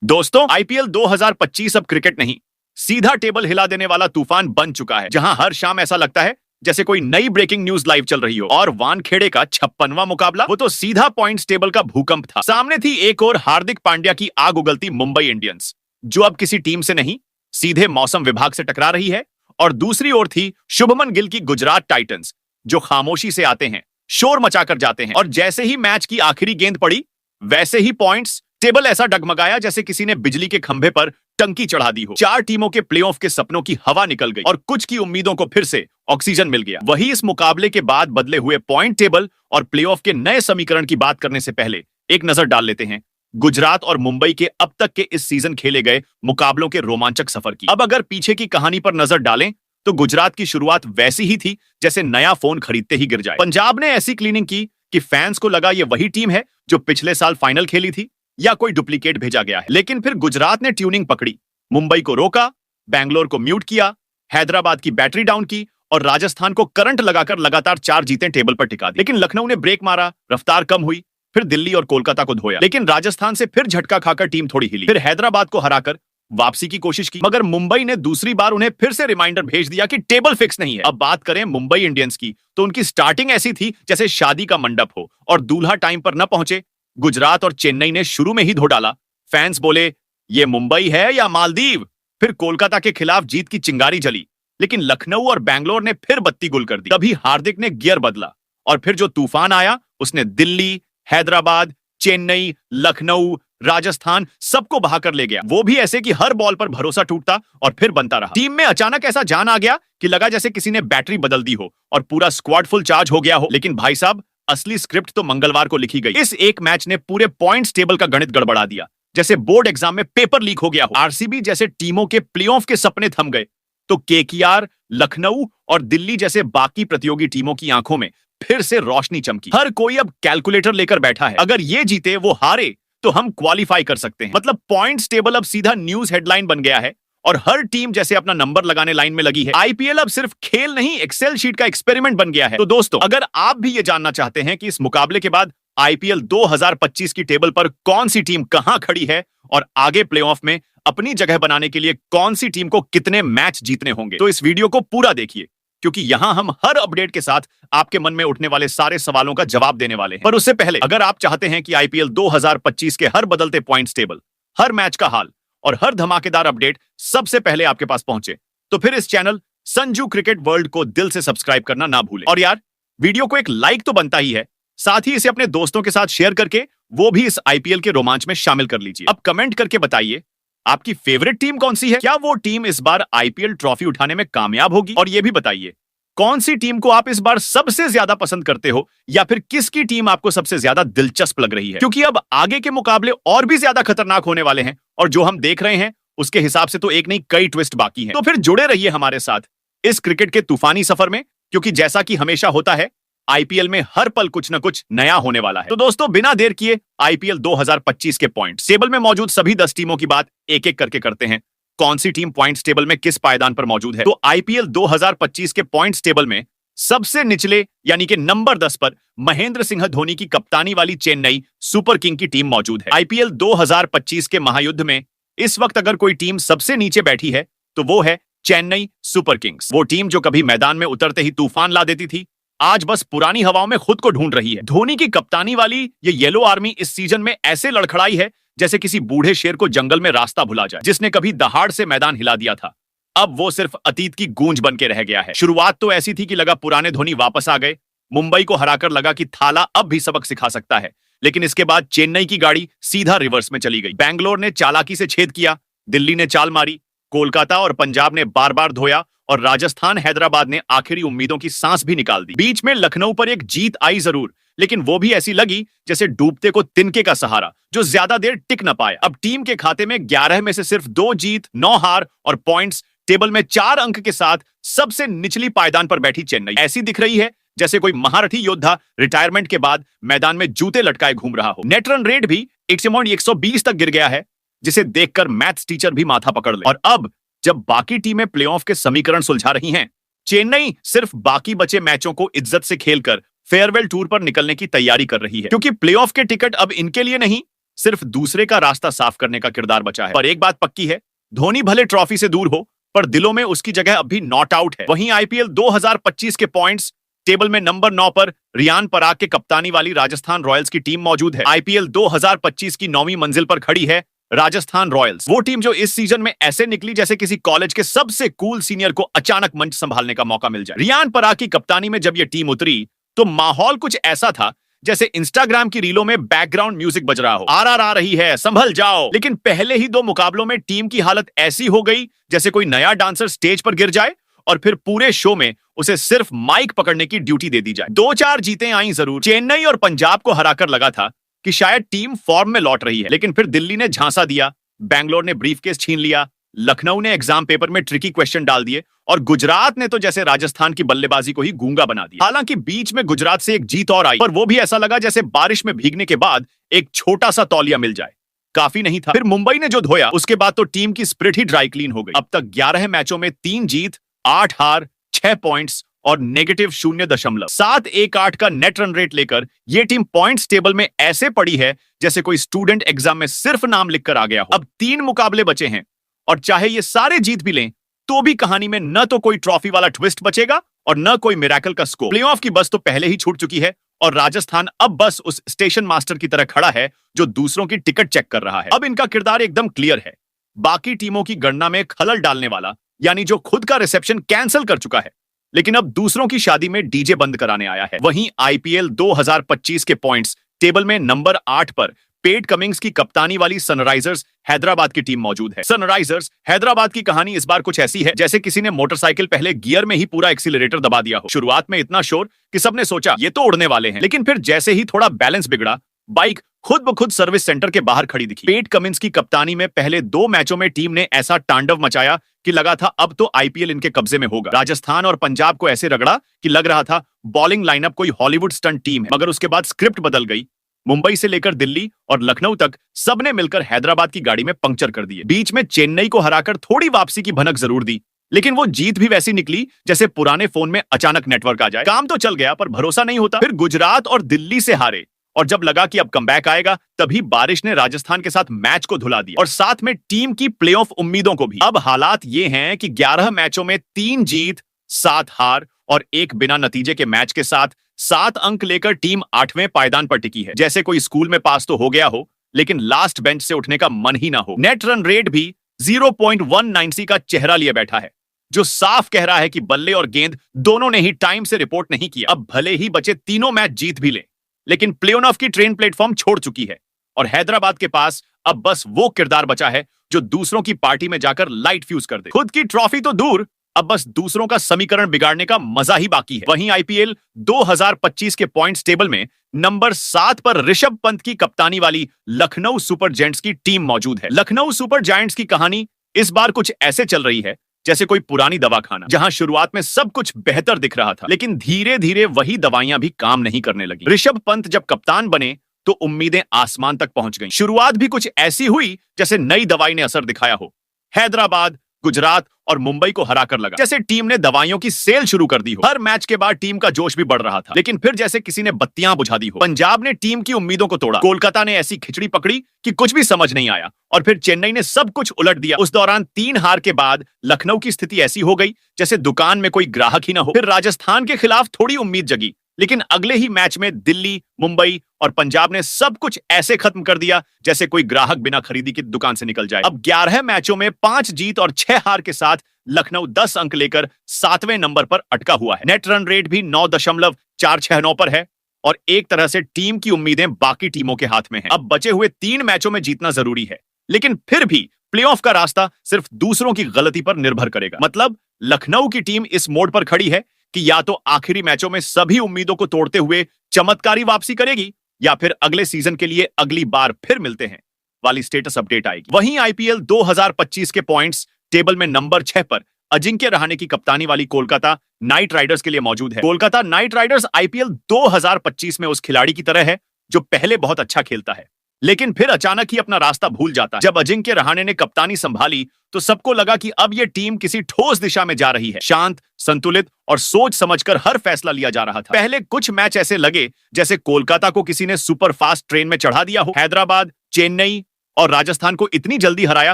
दोस्तों, आईपीएल 2025 अब क्रिकेट नहीं, सीधा टेबल हिला देने वाला तूफान बन चुका है, जहां हर शाम ऐसा लगता है जैसे कोई नई ब्रेकिंग न्यूज लाइव चल रही हो। और वानखेड़े का 56वां मुकाबला, वो तो सीधा पॉइंट्स टेबल का भूकंप था। सामने थी एक और हार्दिक पांड्या की आग उगलती मुंबई इंडियंस, जो अब किसी टीम से नहीं, सीधे मौसम विभाग से टकरा रही है। और दूसरी ओर थी शुभमन गिल की गुजरात टाइटंस, जो खामोशी से आते हैं, शोर मचाकर जाते हैं। और जैसे ही मैच की आखिरी गेंद पड़ी, वैसे ही पॉइंट्स टेबल ऐसा डगमगाया जैसे किसी ने बिजली के खंभे पर टंकी चढ़ा दी हो। 4 टीमों के प्लेऑफ के सपनों की हवा निकल गई और कुछ की उम्मीदों को फिर से ऑक्सीजन मिल गया। वही इस मुकाबले के बाद बदले हुए पॉइंट टेबल और प्लेऑफ के नए समीकरण की बात करने से पहले एक नजर डाल लेते हैं गुजरात और मुंबई के अब तक के इस सीजन खेले गए मुकाबलों के रोमांचक सफर की। अब अगर पीछे की कहानी पर नजर डालें तो गुजरात की शुरुआत वैसी ही थी जैसे नया फोन खरीदते ही गिर जाए। पंजाब ने ऐसी क्लीनिंग की कि फैंस को लगा ये वही टीम है जो पिछले साल फाइनल खेली थी, या कोई डुप्लीकेट भेजा गया है। लेकिन फिर गुजरात ने ट्यूनिंग पकड़ी, मुंबई को रोका, बैंगलोर को म्यूट किया, हैदराबाद की बैटरी डाउन की और राजस्थान को करंट लगाकर लगातार 4 जीतें टेबल पर टिका दी। लेकिन लखनऊ ने ब्रेक मारा, रफ्तार कम हुई, फिर दिल्ली और कोलकाता को धोया। लेकिन राजस्थान से फिर झटका खाकर टीम थोड़ी हिली, फिर हैदराबाद को हराकर वापसी की कोशिश की। मगर मुंबई ने दूसरी बार उन्हें फिर से रिमाइंडर भेज दिया कि टेबल फिक्स नहीं है। अब बात करें मुंबई इंडियंस की, तो उनकी स्टार्टिंग ऐसी थी जैसे शादी का मंडप हो और दूल्हा टाइम पर न पहुंचे। गुजरात और चेन्नई ने शुरू में ही धो डाला। फैंस बोले, ये मुंबई है या मालदीव। फिर कोलकाता के खिलाफ जीत की चिंगारी जली, लेकिन लखनऊ और बैंगलोर ने फिर बत्ती गुल कर दी। तभी हार्दिक ने गियर बदला और फिर जो तूफान आया उसने दिल्ली, हैदराबाद, चेन्नई, लखनऊ, राजस्थान सबको बहाकर ले गया। वो भी ऐसे कि हर बॉल पर भरोसा टूटता और फिर बनता रहा। टीम में अचानक ऐसा जान आ गया कि लगा जैसे किसी ने बैटरी बदल दी हो और पूरा स्क्वाड फुल चार्ज हो गया हो। लेकिन भाई साहब, असली स्क्रिप्ट तो मंगलवार को लिखी गई। इस एक मैच ने पूरे पॉइंट्स टेबल का गणित गड़बड़ा दिया, जैसे बोर्ड एग्जाम में पेपर लीक हो गया हो। आरसीबी जैसे टीमों के प्लेऑफ के सपने थम गए, तो केकेआर, लखनऊ और दिल्ली जैसे बाकी प्रतियोगी टीमों की आंखों में फिर से रोशनी चमकी। हर कोई अब कैलकुलेटर लेकर बैठा है, अगर ये जीते वो हारे तो हम क्वालिफाई कर सकते हैं। मतलब पॉइंट्स टेबल अब सीधा न्यूज हेडलाइन बन गया है और हर टीम जैसे अपना नंबर लगाने लाइन में लगी है। आईपीएल अब सिर्फ खेल नहीं, एक्सेल शीट का एक्सपेरिमेंट बन गया है। तो दोस्तों, अगर आप भी ये जानना चाहते हैं कि इस मुकाबले के बाद आईपीएल 2025 की टेबल पर कौन सी टीम कहां खड़ी है और आगे प्लेऑफ में अपनी जगह बनाने के लिए कौन सी टीम को कितने मैच जीतने होंगे, तो इस वीडियो को पूरा देखिए, क्योंकि यहां हम हर अपडेट के साथ आपके मन में उठने वाले सारे सवालों का जवाब देने वाले हैं। पर उससे पहले, अगर आप चाहते हैं कि आईपीएल 2025 के हर बदलते पॉइंट्स टेबल, हर मैच का हाल और हर धमाकेदार अपडेट सबसे पहले आपके पास पहुंचे, तो फिर इस चैनल संजू क्रिकेट वर्ल्ड को दिल से सब्सक्राइब करना ना भूलें। और यार, वीडियो को एक लाइक तो बनता ही है, साथ ही इसे अपने दोस्तों के साथ शेयर करके वो भी इस आईपीएल के रोमांच में शामिल कर लीजिए। अब कमेंट करके बताइए, आपकी फेवरेट टीम कौन सी है? क्या वो टीम इस बार आईपीएल ट्रॉफी उठाने में कामयाब होगी? और ये भी बताइए, कौन सी टीम को आप इस बार सबसे ज्यादा पसंद करते हो, या फिर किसकी टीम आपको सबसे ज्यादा दिलचस्प लग रही है? क्योंकि अब आगे के मुकाबले और भी ज्यादा खतरनाक होने वाले हैं और जो हम देख रहे हैं उसके हिसाब से तो एक नहीं कई ट्विस्ट बाकी हैं। तो फिर जुड़े रहिए हमारे साथ इस क्रिकेट के तूफानी सफर में, क्योंकि जैसा कि हमेशा होता है, आईपीएल में हर पल कुछ न कुछ नया होने वाला है। तो दोस्तों, बिना देर किए आईपीएल 2025 के पॉइंट टेबल में मौजूद सभी 10 टीमों की बात एक एक करके करते हैं। कौन सी टीम पॉइंट्स टेबल में किस पायदान पर मौजूद है? तो आईपीएल 2025 के पॉइंट्स टेबल में सबसे निचले यानी कि नंबर 10 पर महेंद्र सिंह धोनी की कप्तानी वाली चेन्नई सुपर किंग की टीम मौजूद है। आईपीएल 2025 के महायुद्ध में इस वक्त अगर कोई टीम सबसे नीचे बैठी है तो वो है चेन्नई सुपर किंग्स। वो टीम जो कभी मैदान में उतरते ही तूफान ला देती थी, आज बस पुरानी हवाओं में खुद को ढूंढ रही है। धोनी की कप्तानी वाली ये येलो आर्मी इस सीजन में ऐसे लड़खड़ाई है जैसे किसी बूढ़े शेर को जंगल में रास्ता भुला जाए, जिसने कभी दहाड़ से मैदान हिला दिया था, अब वो सिर्फ अतीत की गूंज बन के रह गया है। शुरुआत तो ऐसी थी कि लगा पुराने धोनी वापस आ गए, मुंबई को हराकर लगा कि थाला अब भी सबक सिखा सकता है। लेकिन इसके बाद चेन्नई की गाड़ी सीधा रिवर्स में चली गई। बैंगलोर ने चालाकी से छेद किया, दिल्ली ने चाल मारी, कोलकाता और पंजाब ने बार बार धोया और राजस्थान, हैदराबाद ने आखिरी उम्मीदों की सांस भी निकाल दी। बीच में लखनऊ पर एक जीत आई जरूर, लेकिन वो भी ऐसी लगी जैसे डूबते को तिनके का सहारा, जो ज्यादा देर टिक न पाए। अब टीम के खाते में 11 में से सिर्फ 2 जीत, 9 हार और पॉइंट्स टेबल में 4 अंक के साथ सबसे निचली पायदान पर बैठी चेन्नई ऐसी दिख रही है जैसे कोई महारथी योद्धा रिटायरमेंट के बाद मैदान में जूते लटकाए घूम रहा हो। नेट रन रेट भी 120 तक गिर गया है, जिसे देखकर मैथ्स टीचर भी माथा पकड़ ले। और अब जब बाकी टीमें प्लेऑफ के समीकरण सुलझा रही हैं, चेन्नई सिर्फ बाकी बचे मैचों को इज्जत से खेलकर फेयरवेल टूर पर निकलने की तैयारी कर रही है, क्योंकि प्लेऑफ के टिकट अब इनके लिए नहीं सिर्फ दूसरे का रास्ता साफ करने का किरदार बचा है। पर एक बात पक्की है, धोनी भले ट्रॉफी से दूर हो, पर दिलों में उसकी जगह अब भी नॉट आउट है। वहीं आईपीएल 2025 के पॉइंट्स टेबल में नंबर 9 पर रियान पराग के कप्तानी वाली राजस्थान रॉयल्स की टीम मौजूद है। आईपीएल 2025 की 9वीं मंजिल पर खड़ी है राजस्थान रॉयल्स, वो टीम जो इस सीजन में ऐसे निकली जैसे किसी कॉलेज के सबसे कूल सीनियर को अचानक मंच संभालने का मौका मिल जाए। रियान पराग की कप्तानी में जब यह टीम उतरी तो माहौल कुछ ऐसा था जैसे इंस्टाग्राम की रीलों में बैकग्राउंड म्यूजिक बज रहा हो, आरआर आ रही है, संभल जाओ। लेकिन पहले ही 2 मुकाबलों में टीम की हालत ऐसी हो गई जैसे कोई नया डांसर स्टेज पर गिर जाए और फिर पूरे शो में उसे सिर्फ माइक पकड़ने की ड्यूटी दे दी जाए। 2-4 जीतें आई जरूर, चेन्नई और पंजाब को हराकर लगा था कि शायद टीम फॉर्म में लौट रही है, लेकिन फिर दिल्ली ने झांसा दिया, बैंगलोर ने ब्रीफकेस छीन लिया, लखनऊ ने एग्जाम पेपर में ट्रिकी क्वेश्चन डाल दिए और गुजरात ने तो जैसे राजस्थान की बल्लेबाजी को ही गूंगा बना दिया। हालांकि बीच में गुजरात से एक जीत और आई, पर वो भी ऐसा लगा जैसे बारिश में भीगने के बाद एक छोटा सा तौलिया मिल जाए, काफी नहीं था। फिर मुंबई ने जो धोया उसके बाद तो टीम की स्पिरिट ही ड्राई क्लीन हो गई। अब तक 11 मैचों में 3 जीत, 8 हार, 6 पॉइंट्स और -0.718 का नेट रन रेट लेकर यह टीम पॉइंट्स टेबल में ऐसे पड़ी है जैसे कोई स्टूडेंट एग्जाम में सिर्फ नाम लिखकर आ गया हो। अब 3 मुकाबले बचे हैं और चाहे ये सारे जीत भी लें तो भी कहानी में न तो कोई ट्रॉफी वाला ट्विस्ट बचेगा और न कोई मिरेकल का स्कोर। प्लेऑफ की बस तो पहले ही छूट चुकी है और राजस्थान अब बस उस स्टेशन मास्टर की तरह खड़ा है जो दूसरों की टिकट चेक कर रहा है। अब इनका किरदार एकदम क्लियर है, बाकी टीमों की गणना में खलल डालने वाला, यानी जो खुद का रिसेप्शन कैंसिल कर चुका है लेकिन अब दूसरों की शादी में डीजे बंद कराने आया है। वहीं आईपीएल 2025 के पॉइंट्स टेबल में नंबर 8 पर पेट कमिंग्स की कप्तानी वाली सनराइजर्स हैदराबाद की टीम मौजूद है। सनराइजर्स हैदराबाद की कहानी इस बार कुछ ऐसी है जैसे किसी ने मोटरसाइकिल पहले गियर में ही पूरा एक्सीलरेटर दबा दिया हो। शुरुआत में इतना शोर कि सबने सोचा ये तो उड़ने वाले हैं, लेकिन फिर जैसे ही थोड़ा बैलेंस बिगड़ा, बाइक खुद ब खुद सर्विस सेंटर के बाहर खड़ी दिखी। पेट कमिंस की कप्तानी में पहले 2 मैचों में टीम ने ऐसा तांडव मचाया कि लगा था अब तो आईपीएल इनके कब्जे में होगा। राजस्थान और पंजाब को ऐसे रगड़ा कि लग रहा था बॉलिंग लाइनअप कोई हॉलीवुड स्टंट टीम है, मगर उसके बाद स्क्रिप्ट बदल गई। मुंबई से लेकर दिल्ली और लखनऊ तक सबने मिलकर हैदराबाद की गाड़ी में पंक्चर कर दिए। बीच में चेन्नई को हराकर थोड़ी वापसी की भनक जरूर दी, लेकिन वो जीत भी वैसी निकली जैसे पुराने फोन में अचानक नेटवर्क आ जाए। काम तो चल गया पर भरोसा नहीं होता। फिर गुजरात और दिल्ली से हारे और जब लगा कि अब कमबैक आएगा तभी बारिश ने राजस्थान के साथ मैच को धुला दिया और साथ में टीम की प्लेऑफ उम्मीदों को भी। अब हालात ये हैं कि 11 मैचों में 3 जीत, 7 हार और 1 बिना नतीजे के मैच के साथ 7 अंक लेकर टीम 8वें पायदान पर टिकी है। जैसे कोई स्कूल में पास तो हो गया हो लेकिन लास्ट बेंच से उठने का मन ही ना हो। नेट रन रेट भी 0.193 का चेहरा लिए बैठा है, जो साफ कह रहा है कि बल्ले और गेंद दोनों ने ही टाइम से रिपोर्ट नहीं किया। अब भले ही बचे तीनों मैच जीत भी ले, लेकिन प्लेऑफ की ट्रेन प्लेटफॉर्म छोड़ चुकी है और हैदराबाद के पास अब बस वो किरदार बचा है जो दूसरों की पार्टी में जाकर लाइट फ्यूज कर दे। खुद की ट्रॉफी तो दूर, अब बस दूसरों का समीकरण बिगाड़ने का मजा ही बाकी है। वहीं आईपीएल 2025 के पॉइंट्स टेबल में नंबर 7 पर ऋषभ पंत की कप्तानी वाली लखनऊ सुपर जायंट्स की टीम मौजूद है। लखनऊ सुपर जायंट्स की कहानी इस बार कुछ ऐसे चल रही है जैसे कोई पुरानी दवाखाना, जहां शुरुआत में सब कुछ बेहतर दिख रहा था लेकिन धीरे धीरे वही दवाइयां भी काम नहीं करने लगी। ऋषभ पंत जब कप्तान बने तो उम्मीदें आसमान तक पहुंच गईं। शुरुआत भी कुछ ऐसी हुई जैसे नई दवाई ने असर दिखाया हो। हैदराबाद, गुजरात और मुंबई को हराकर लगा जैसे टीम ने दवाइयों की सेल शुरू कर दी हो। हर मैच के बाद टीम का जोश भी बढ़ रहा था, लेकिन फिर जैसे किसी ने बत्तियां बुझा दी हो। पंजाब ने टीम की उम्मीदों को तोड़ा, कोलकाता ने ऐसी खिचड़ी पकड़ी कि कुछ भी समझ नहीं आया और फिर चेन्नई ने सब कुछ उलट दिया। उस दौरान 3 हार के बाद लखनऊ की स्थिति ऐसी हो गई जैसे दुकान में कोई ग्राहक ही ना हो। फिर राजस्थान के खिलाफ थोड़ी उम्मीद जगी, लेकिन अगले ही मैच में दिल्ली, मुंबई और पंजाब ने सब कुछ ऐसे खत्म कर दिया जैसे कोई ग्राहक बिना खरीदी की दुकान से निकल जाए। अब 11 मैचों में 5 जीत और 6 हार के साथ लखनऊ 10 अंक लेकर 7वें नंबर पर अटका हुआ है। नेट रन रेट भी 9.469 पर है और एक तरह से टीम की उम्मीदें बाकी टीमों के हाथ में हैं। अब बचे हुए 3 मैचों में जीतना जरूरी है, लेकिन फिर भी प्लेऑफ का रास्ता सिर्फ दूसरों की गलती पर निर्भर करेगा। मतलब लखनऊ की टीम इस मोड़ पर खड़ी है कि या तो आखिरी मैचों में सभी उम्मीदों को तोड़ते हुए चमत्कारी वापसी करेगी या फिर अगले सीजन के लिए अगली बार फिर मिलते हैं वाली स्टेटस अपडेट आएगी। वहीं आईपीएल 2025 के पॉइंट्स टेबल में नंबर 6 पर अजिंक्य रहाणे की कप्तानी वाली कोलकाता नाइट राइडर्स के लिए मौजूद है। कोलकाता नाइट राइडर्स आईपीएल 2025 में उस खिलाड़ी की तरह है जो पहले बहुत अच्छा खेलता है लेकिन फिर अचानक ही अपना रास्ता भूल जाता है। जब अजिंक्य रहाणे ने कप्तानी संभाली तो सबको लगा कि अब यह टीम किसी ठोस दिशा में जा रही है। शांत, संतुलित और सोच समझकर हर फैसला लिया जा रहा था। पहले कुछ मैच ऐसे लगे जैसे कोलकाता को किसी ने सुपर फास्ट ट्रेन में चढ़ा दिया हो। हैदराबाद, चेन्नई और राजस्थान को इतनी जल्दी हराया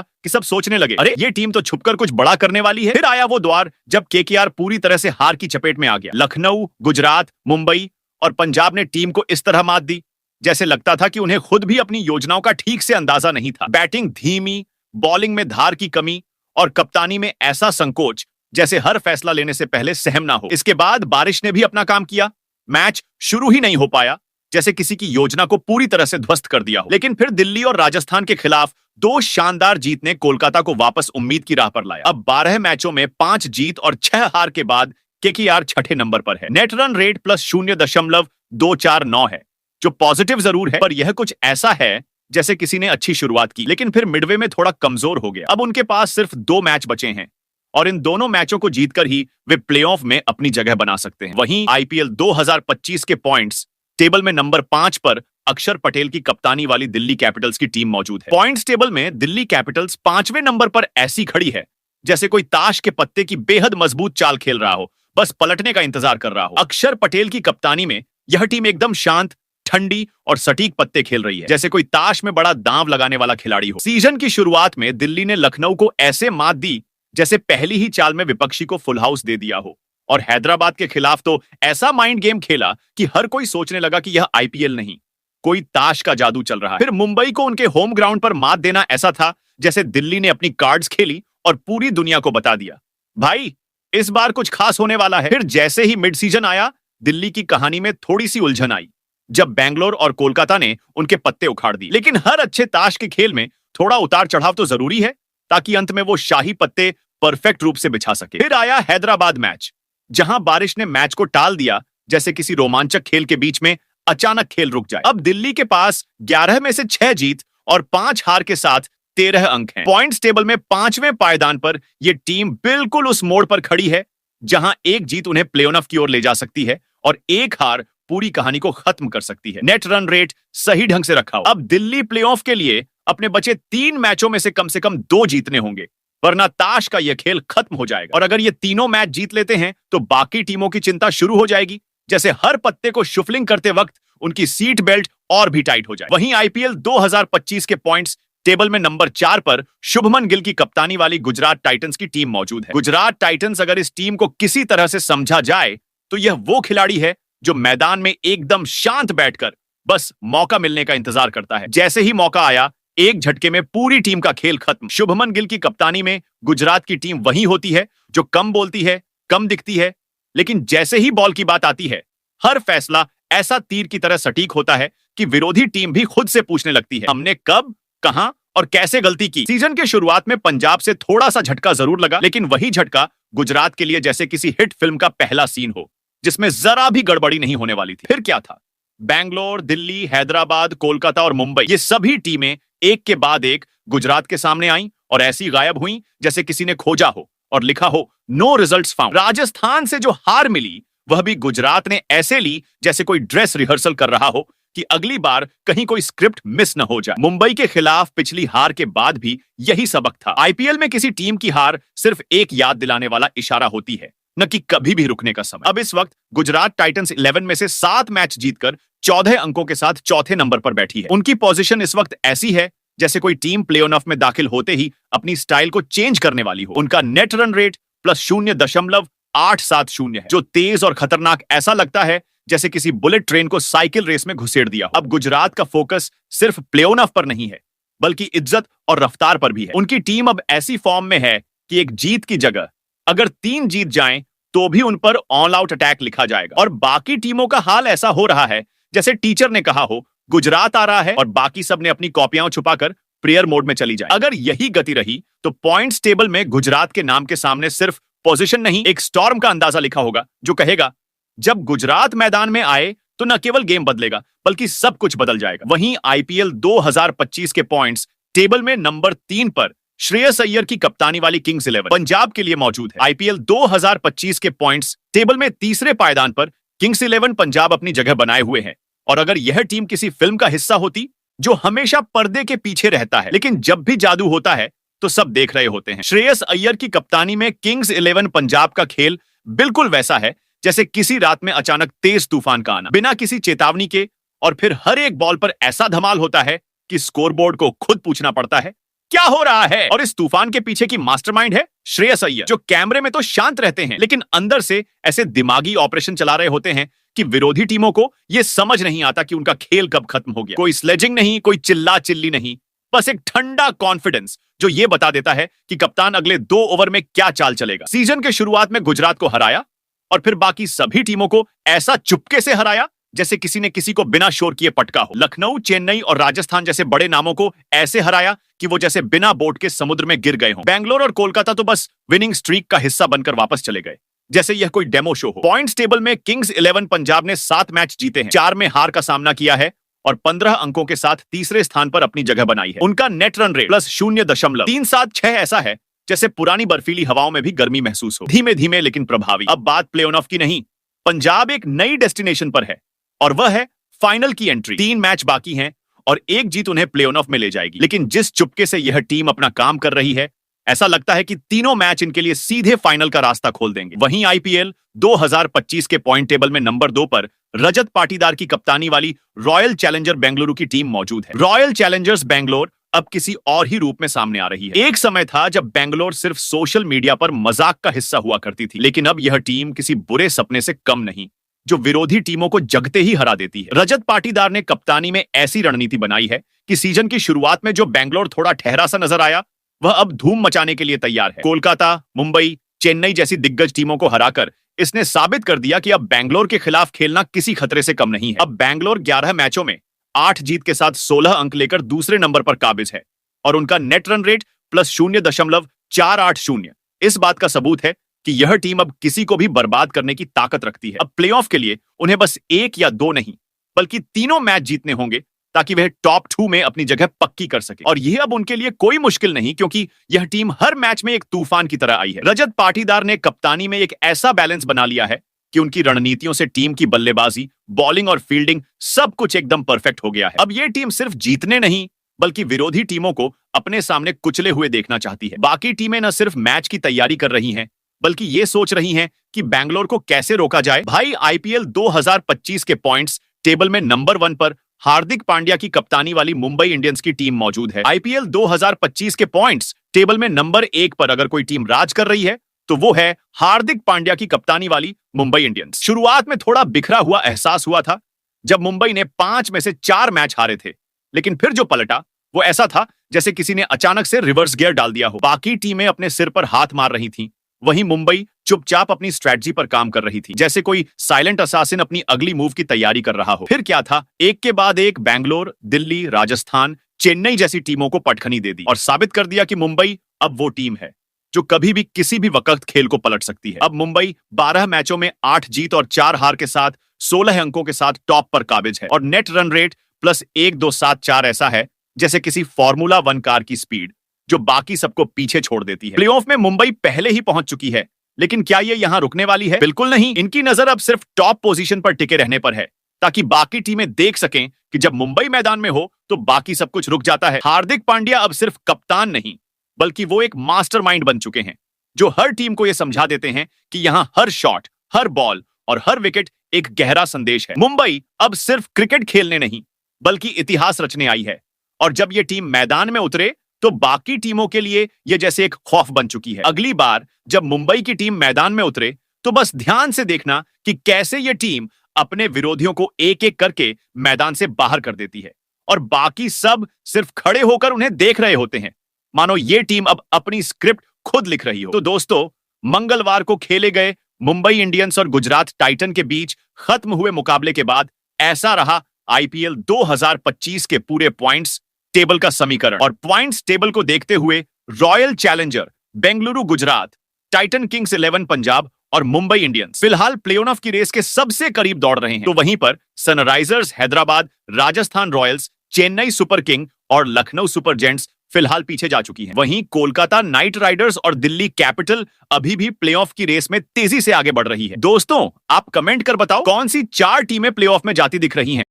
कि सब सोचने लगे, अरे ये टीम तो छुपकर कुछ बड़ा करने वाली है। फिर आया वो द्वार जब केकेआर पूरी तरह से हार की चपेट में आ गया। लखनऊ, गुजरात, मुंबई और पंजाब ने टीम को इस तरह मात दी जैसे लगता था कि उन्हें खुद भी अपनी योजनाओं का ठीक से अंदाजा नहीं था। बैटिंग धीमी, बॉलिंग में धार की कमी और कप्तानी में ऐसा संकोच जैसे हर फैसला लेने से पहले सहम ना हो। इसके बाद बारिश ने भी अपना काम किया। मैच शुरू ही नहीं हो पाया, जैसे किसी की योजना को पूरी तरह से ध्वस्त कर दिया हो। लेकिन फिर दिल्ली और राजस्थान के खिलाफ 2 शानदार जीत ने कोलकाता को वापस उम्मीद की राह पर लाया। अब 12 मैचों में 5 जीत और 6 हार के बाद केकेआर छठे नंबर पर है। नेट रन रेट प्लस 0.249 है, जो पॉजिटिव जरूर है, पर यह कुछ ऐसा है जैसे किसी ने अच्छी शुरुआत की लेकिन फिर मिडवे में थोड़ा कमजोर हो गया। अब उनके पास सिर्फ 2 मैच बचे हैं और इन दोनों मैचों को जीतकर ही वे प्लेऑफ में अपनी जगह बना सकते हैं। वहीं आईपीएल 2025 के पॉइंट्स टेबल में नंबर 5 पर अक्षर पटेल की कप्तानी वाली दिल्ली कैपिटल्स की टीम मौजूद है। पॉइंट्स टेबल में दिल्ली कैपिटल्स 5वें नंबर पर ऐसी खड़ी है जैसे कोई ताश के पत्ते की बेहद मजबूत चाल खेल रहा हो, बस पलटने का इंतजार कर रहा हो। अक्षर पटेल की कप्तानी में यह टीम एकदम शांत, ठंडी और सटीक पत्ते खेल रही है, जैसे कोई ताश में बड़ा दांव लगाने वाला खिलाड़ी हो। सीजन की शुरुआत में दिल्ली ने लखनऊ को ऐसे मात दी जैसे पहली ही चाल में विपक्षी को फुल हाउस दे दिया हो, और हैदराबाद के खिलाफ तो ऐसा माइंड गेम खेला कि हर कोई सोचने लगा कि यह आईपीएल नहीं, कोई ताश का जादू चल रहा है। फिर मुंबई को उनके होम ग्राउंड पर मात देना ऐसा था जैसे दिल्ली ने अपनी कार्ड्स खेली और पूरी दुनिया को बता दिया, भाई इस बार कुछ खास होने वाला है। फिर जैसे ही मिड सीजन आया, दिल्ली की कहानी में थोड़ी सी उलझन आई जब बेंगलोर और कोलकाता ने उनके पत्ते उखाड़ दिए। लेकिन हर अच्छे ताश के खेल में थोड़ा उतार चढ़ाव तो जरूरी है, ताकि अंत में वो शाही पत्ते परफेक्ट रूप से बिछा सके। फिर आया हैदराबाद मैच, जहां बारिश ने मैच को टाल दिया जैसे किसी रोमांचक खेल के बीच में अचानक खेल रुक जाए। अब दिल्ली के पास 11 में से 6 जीत और 5 हार के साथ 13 अंक हैं। पॉइंट्स टेबल में 5वें पायदान पर यह टीम बिल्कुल उस मोड़ पर खड़ी है जहां एक जीत उन्हें प्लेऑफ की ओर ले जा सकती है और एक हार पूरी कहानी को खत्म कर सकती है। नेट रन रेट सही ढंग से रखा हो। अब दिल्ली प्लेऑफ के लिए अपने बचे 3 मैचों में से कम 2 जीतने होंगे, वरना ताश का यह खेल खत्म हो जाएगा। और अगर ये तीनों मैच जीत लेते हैं तो बाकी टीमों की चिंता शुरू हो जाएगी, जैसे हर पत्ते को शुफलिंग करते वक्त उनकी सीट बेल्ट और भी टाइट हो जाए। वहीं आईपीएल 2025 के पॉइंट्स टेबल में नंबर 4 पर शुभमन गिल की कप्तानी वाली गुजरात टाइटंस की टीम मौजूद है। गुजरात टाइटंस अगर इस टीम को किसी तरह से समझा जाए तो यह वो खिलाड़ी है जो मैदान में एकदम शांत बैठकर बस मौका मिलने का इंतजार करता है। जैसे ही मौका आया, एक झटके में पूरी टीम का खेल खत्म। शुभमन गिल की कप्तानी में गुजरात की टीम वही होती है जो कम बोलती है, कम दिखती है, लेकिन जैसे ही बॉल की बात आती है, हर फैसला ऐसा तीर की तरह सटीक होता है कि विरोधी टीम भी खुद से पूछने लगती है, हमने कब, कहां और कैसे गलती की। सीजन के शुरुआत में पंजाब से थोड़ा सा झटका जरूर लगा, लेकिन वही झटका गुजरात के लिए जैसे किसी हिट फिल्म का पहला सीन हो जिसमें जरा भी गड़बड़ी नहीं होने वाली थी। फिर क्या था, बेंगलोर, दिल्ली, हैदराबाद, कोलकाता और मुंबई, ये सभी टीमें एक के बाद एक गुजरात के सामने आईं और ऐसी गायब हुईं जैसे किसी ने खोजा हो और लिखा हो नो रिजल्ट्स फाउंड। राजस्थान से जो हार मिली वह भी गुजरात ने ऐसे ली जैसे कोई ड्रेस रिहर्सल कर रहा हो कि अगली बार कहीं कोई स्क्रिप्ट मिस न हो जाए। मुंबई के खिलाफ पिछली हार के बाद भी यही सबक था। आईपीएल में किसी टीम की हार सिर्फ एक याद दिलाने वाला इशारा होती है, न कि कभी भी रुकने का समय। अब इस वक्त गुजरात टाइटंस 11 में से 7 मैच जीतकर 14 अंकों के साथ चौथे नंबर पर बैठी है। उनकी पोजीशन इस वक्त ऐसी है जैसे कोई टीम प्लेऑफ में दाखिल होते ही अपनी स्टाइल को चेंज करने वाली हो। उनका नेट रन रेट प्लस 0.870 है, जो तेज और खतरनाक ऐसा लगता है जैसे किसी बुलेट ट्रेन को साइकिल रेस में घुसेड़ दिया हो। अब गुजरात का फोकस सिर्फ प्लेऑफ पर नहीं है, बल्कि इज्जत और रफ्तार पर भी है। उनकी टीम अब ऐसी फॉर्म में है कि एक जीत की जगह अगर 3 जीत जाएं तो भी उन पर ऑल आउट अटैक लिखा जाएगा। और बाकी टीमों का हाल ऐसा हो रहा है जैसे टीचर ने कहा हो, गुजरात आ रहा है और बाकी सब ने अपनी कॉपियां छुपाकर प्रेयर मोड में चली जाए। अगर यही गति रही तो पॉइंट्स टेबल में गुजरात के नाम के सामने सिर्फ पोजीशन नहीं, एक स्टॉर्म का अंदाजा लिखा होगा जो कहेगा जब गुजरात मैदान में आए तो न केवल गेम बदलेगा बल्कि सब कुछ बदल जाएगा। वहीं आईपीएल 2025 के पॉइंट्स टेबल में नंबर 3 पर श्रेयस अय्यर की कप्तानी वाली किंग्स 11 पंजाब के लिए मौजूद है। आईपीएल 2025 के पॉइंट्स टेबल में तीसरे पायदान पर किंग्स 11 पंजाब अपनी जगह बनाए हुए हैं। और अगर यह टीम किसी फिल्म का हिस्सा होती जो हमेशा पर्दे के पीछे रहता है, लेकिन जब भी जादू होता है तो सब देख रहे होते हैं। श्रेयस अय्यर की कप्तानी में किंग्स 11 पंजाब का खेल बिल्कुल वैसा है जैसे किसी रात में अचानक तेज तूफान का आना, बिना किसी चेतावनी के, और फिर हर एक बॉल पर ऐसा धमाल होता है कि स्कोरबोर्ड को खुद पूछना पड़ता है क्या हो रहा है। और इस तूफान के पीछे की मास्टरमाइंड है श्रेयस अय्यर, जो कैमरे में तो शांत रहते हैं लेकिन अंदर से ऐसे दिमागी ऑपरेशन चला रहे होते हैं कि विरोधी टीमों को यह समझ नहीं आता कि उनका खेल कब खत्म हो गया। कोई स्लेजिंग नहीं, कोई चिल्ला चिल्ली नहीं, बस एक ठंडा कॉन्फिडेंस जो ये बता देता है कि कप्तान अगले 2 ओवर में क्या चाल चलेगा। सीजन के शुरुआत में गुजरात को हराया और फिर बाकी सभी टीमों को ऐसा चुपके से हराया जैसे किसी ने किसी को बिना शोर किए पटका हो। लखनऊ, चेन्नई और राजस्थान जैसे बड़े नामों को ऐसे हराया कि वो जैसे बिना बोट के समुद्र में गिर गए हों। बैंगलोर और कोलकाता तो बस विनिंग स्ट्रीक का हिस्सा बनकर वापस चले गए, जैसे यह कोई डेमो शो हो। पॉइंट्स टेबल में किंग्स 11 पंजाब ने 7 मैच जीते हैं, 4 में हार का सामना किया है और 15 अंकों के साथ तीसरे स्थान पर अपनी जगह बनाई है। उनका नेट रन रेट +0.376 ऐसा है जैसे पुरानी बर्फीली हवाओं में भी गर्मी महसूस हो, धीमे धीमे लेकिन प्रभावी। अब बात प्ले ऑफ की नहीं, पंजाब एक नई डेस्टिनेशन पर है और वह है फाइनल की एंट्री। 3 मैच बाकी हैं और एक जीत उन्हें प्ले ऑफ में ले जाएगी। लेकिन जिस चुपके से यह टीम अपना काम कर रही है, ऐसा लगता है कि तीनों मैच इनके लिए सीधे फाइनल का रास्ता खोल देंगे। वहीं आईपीएल 2025 के पॉइंट टेबल में नंबर 2 पर रजत पाटीदार की कप्तानी वाली रॉयल चैलेंजर बेंगलुरु की टीम मौजूद है। रॉयल चैलेंजर्स बेंगलोर अब किसी और ही रूप में सामने आ रही है। एक समय था जब बेंगलोर सिर्फ सोशल मीडिया पर मजाक का हिस्सा हुआ करती थी, लेकिन अब यह टीम किसी बुरे सपने से कम नहीं, जो विरोधी टीमों को जगते ही हरा देती है। रजत पाटीदार ने कप्तानी में ऐसी रणनीति बनाई है कि सीजन की शुरुआत में जो बेंगलोर थोड़ा ठहरा सा नजर आया, वह अब धूम मचाने के लिए तैयार है। कोलकाता, मुंबई, चेन्नई जैसी दिग्गज टीमों को हराकर इसने साबित कर दिया कि अब बेंगलोर के खिलाफ खेलना किसी खतरे से कम नहीं है। अब बेंगलोर 11 मैचों में 8 जीत के साथ 16 अंक लेकर दूसरे नंबर पर काबिज है और उनका नेट रन रेट +0.480 इस बात का सबूत है कि यह टीम अब किसी को भी बर्बाद करने की ताकत रखती है। अब प्लेऑफ के लिए उन्हें बस 1 या 2 नहीं बल्कि तीनों मैच जीतने होंगे ताकि वह टॉप 2 में अपनी जगह पक्की कर सके। और यह अब उनके लिए कोई मुश्किल नहीं, क्योंकि यह टीम हर मैच में एक तूफान की तरह आई है। रजत पाटीदार ने कप्तानी में एक ऐसा बैलेंस बना लिया है कि उनकी रणनीतियों से टीम की बल्लेबाजी, बॉलिंग और फील्डिंग सब कुछ एकदम परफेक्ट हो गया है। अब यह टीम सिर्फ जीतने नहीं बल्कि विरोधी टीमों को अपने सामने कुचले हुए देखना चाहती है। बाकी टीमें न सिर्फ मैच की तैयारी कर रही हैं बल्कि ये सोच रही हैं कि बैंगलोर को कैसे रोका जाए। भाई, आईपीएल 2025 के पॉइंट्स टेबल में नंबर 1 पर हार्दिक पांड्या की कप्तानी वाली मुंबई इंडियंस की टीम मौजूद है। आईपीएल 2025 के पॉइंट्स टेबल में नंबर 1 पर अगर कोई टीम राज कर रही है तो वो है हार्दिक पांड्या की कप्तानी वाली मुंबई इंडियंस। शुरुआत में थोड़ा बिखरा हुआ एहसास हुआ था जब मुंबई ने 5 में से 4 मैच हारे थे, लेकिन फिर जो पलटा वो ऐसा था जैसे किसी ने अचानक से रिवर्स गियर डाल दिया हो। बाकी टीमें अपने सिर पर हाथ मार रही थीं, वहीं मुंबई चुपचाप अपनी स्ट्रेटजी पर काम कर रही थी, जैसे कोई साइलेंट असासिन अपनी अगली मूव की तैयारी कर रहा हो। फिर क्या था, एक के बाद एक बैंगलोर, दिल्ली, राजस्थान, चेन्नई जैसी टीमों को पटखनी दे दी और साबित कर दिया कि मुंबई अब वो टीम है जो कभी भी किसी भी वक्त खेल को पलट सकती है। अब मुंबई 12 मैचों में 8 जीत और 4 हार के साथ 16 अंकों के साथ टॉप पर काबिज है और नेट रन रेट +1.274 ऐसा है जैसे किसी फॉर्मूला 1 कार की स्पीड, जो बाकी सबको पीछे छोड़ देती है। प्लेऑफ में मुंबई पहले ही पहुंच चुकी है, लेकिन क्या ये यहां रुकने वाली है? बिल्कुल नहीं। इनकी नजर अब सिर्फ टॉप पोजीशन पर टिके रहने पर है, ताकि बाकी टीमें देख सकें कि जब मुंबई मैदान में हो तो बाकी सब कुछ रुक जाता है। हार्दिक पांड्या अब सिर्फ कप्तान नहीं बल्कि वो एक मास्टरमाइंड बन चुके हैं, जो हर टीम को यह समझा देते हैं कि यहां हर शॉट, हर बॉल और हर विकेट एक गहरा संदेश है। मुंबई अब सिर्फ क्रिकेट खेलने नहीं बल्कि इतिहास रचने आई है और जब यह टीम मैदान में उतरे तो बाकी टीमों के लिए यह जैसे एक खौफ बन चुकी है। अगली बार जब मुंबई की टीम मैदान में उतरे तो बस ध्यान से देखना कि कैसे यह टीम अपने विरोधियों को एक एक करके मैदान से बाहर कर देती है और बाकी सब सिर्फ खड़े होकर उन्हें देख रहे होते हैं, मानो ये टीम अब अपनी स्क्रिप्ट खुद लिख रही हो। तो दोस्तों, मंगलवार को खेले गए मुंबई इंडियंस और गुजरात टाइटन के बीच खत्म हुए मुकाबले के बाद ऐसा रहा आईपीएल 2025 के पूरे पॉइंट्स टेबल का समीकरण। और पॉइंट्स टेबल को देखते हुए royal challenger Bengaluru Gujarat, Titan Kings 11 Punjab और मुंबई इंडियंस फिलहाल प्लेऑफ की रेस के सबसे करीब दौड़ रहे हैं। तो वहीं पर Sunrisers Hyderabad, Rajasthan Royals, Chennai super king और लखनऊ सुपर जेंट्स फिलहाल पीछे जा चुकी हैं। वहीं कोलकाता नाइट राइडर्स और दिल्ली कैपिटल अभी भी प्लेऑफ की रेस में तेजी से आगे बढ़ रही है। दोस्तों, आप कमेंट कर बताओ कौन सी 4 टीमें प्लेऑफ में जाती दिख रही हैं।